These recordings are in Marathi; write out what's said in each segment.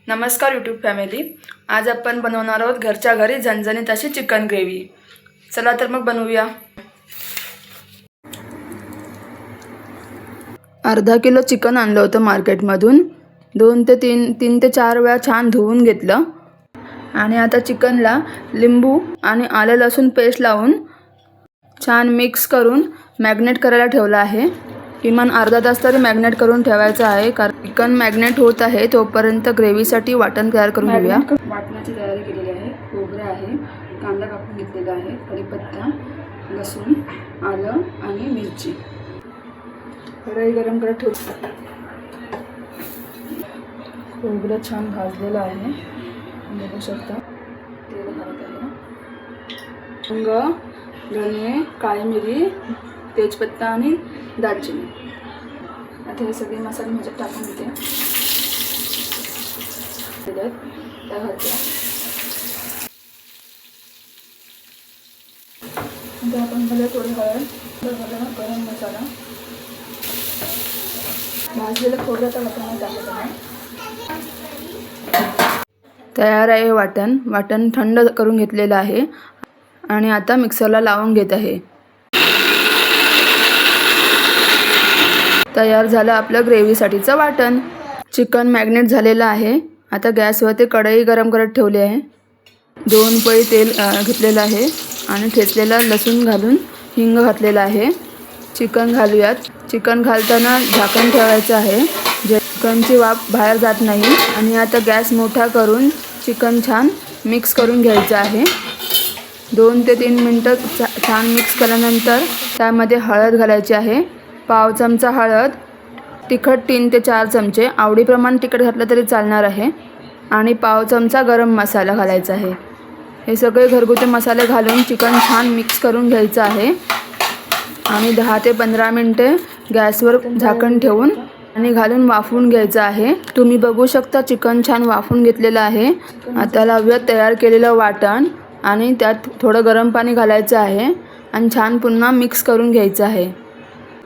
नमस्कार यूट्यूब फॅमिली। आज आपण बनवणार आहोत घरच्या घरी झणझणीत अशी चिकन ग्रेव्ही। चला तर मग बनवूया। अर्धा किलो चिकन आणलं होतं मार्केटमधून। 2 ते 4 वेळा छान धुवून घेतलं आणि आता चिकनला लिंबू आणि आलं लसूण पेस्ट लावून छान मिक्स करून मॅग्नेट करायला ठेवलं आहे। किमान अर्धा तास तरी मॅग्नेट करून ठेवायचं आहे, कारण चिकन मॅग्नेट होत आहे तोपर्यंत ग्रेव्हीसाठी वाटण तयार करून घेऊया। वाटणाची तयारी केलेली आहे। खोबरं आहे, कांदा कापून घेतलेला आहे, कढीपत्ता, लसूण, आलं आणि मिरची। कढई गरम करत ठेवू। खोबरं छान भाजलेलं आहे, बघू शकता। तेल घालत आहे, लवंग, धने, काळी मिरी, तेजपत्ता आणि दालचिनी। आता हे सगळे मसाले ह्याच्यात टाकून घेते। त्या घालते। आता आपण थोडी हळद, गरम मसाला, भाजलेलं खोबरं आता वाटणामध्ये टाकत आहे। तयार आहे वाटण। वाटण थंड करून घेतलेलं आहे आणि आता मिक्सरला लावून घेत आहे। तयार झालं आपलं ग्रेव्हीसाठीचं वाटण। चिकन मॅग्नेट झालेलं आहे। आता गॅसवरती कढई गरम करत ठेवली आहे। 2 पळी तेल घेतलेलं आहे आणि ठेचलेला लसूण घालून हिंग घातलेला आहे। चिकन घालूयात। चिकन घालताना झाकण ठेवायचं आहे, जे चिकनची वाफ बाहेर जात नाही। आणि आता गॅस मोठा करून चिकन छान मिक्स करून घ्यायचं आहे। 2 ते 3 मिनिटं छान मिक्स केल्यानंतर त्यामध्ये हळद घालायची आहे। पाव चमचा हळद, तिखट 3 ते 4 चमचे, आवडीप्रमाणे तिखट घातलं तरी चालणार आहे, आणि पाव चमचा गरम मसाला घालायचा आहे। हे सगळे घरगुती मसाले घालून चिकन छान मिक्स करून घ्यायचं आहे आणि 10 ते 15 मिनिटे गॅसवर झाकण ठेवून आणि घालून वाफवून घ्यायचं आहे। तुम्ही बघू शकता चिकन छान वाफवून घेतलेलं आहे। आता लावूयात तयार केलेलं वाटण आणि त्यात थोडं गरम पाणी घालायचं आहे आणि छान पुन्हा मिक्स करून घ्यायचं आहे।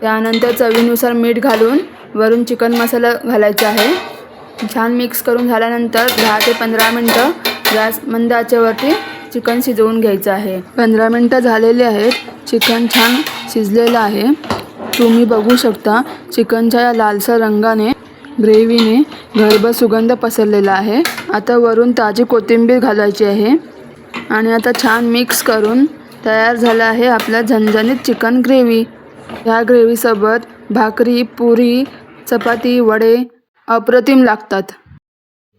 त्यानंतर चवीनुसार मीठ घालून वरून चिकन मसाला घालायचा आहे। छान मिक्स करून झाल्यानंतर 10 ते 15 मिनिटं गॅस मंद आचेवरती चिकन शिजवून घ्यायचं आहे। 15 मिनिटं झालेले आहेत। चिकन छान शिजलेलं आहे। तुम्ही बघू शकता चिकनच्या या लालसर रंगाने, ग्रेव्हीने घरभर सुगंध पसरलेला आहे। आता वरून ताजी कोथिंबीर घालायची आहे आणि आता छान मिक्स करून तयार झालं आहे आपला झणझणीत चिकन ग्रेव्ही। या ग्रेव्हीसोबत भाकरी, पुरी, चपाती, वडे अप्रतिम लागतात।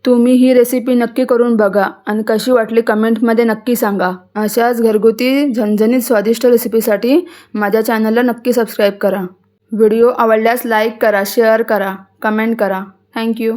तुम्ही ही रेसिपी नक्की करून बघा आणि कशी वाटली कमेंटमध्ये नक्की सांगा। अशाच घरगुती झणझणीत स्वादिष्ट रेसिपीसाठी माझ्या चॅनलला नक्की सबस्क्राईब करा। व्हिडिओ आवडल्यास लाईक करा, शेअर करा, कमेंट करा। थँक्यू।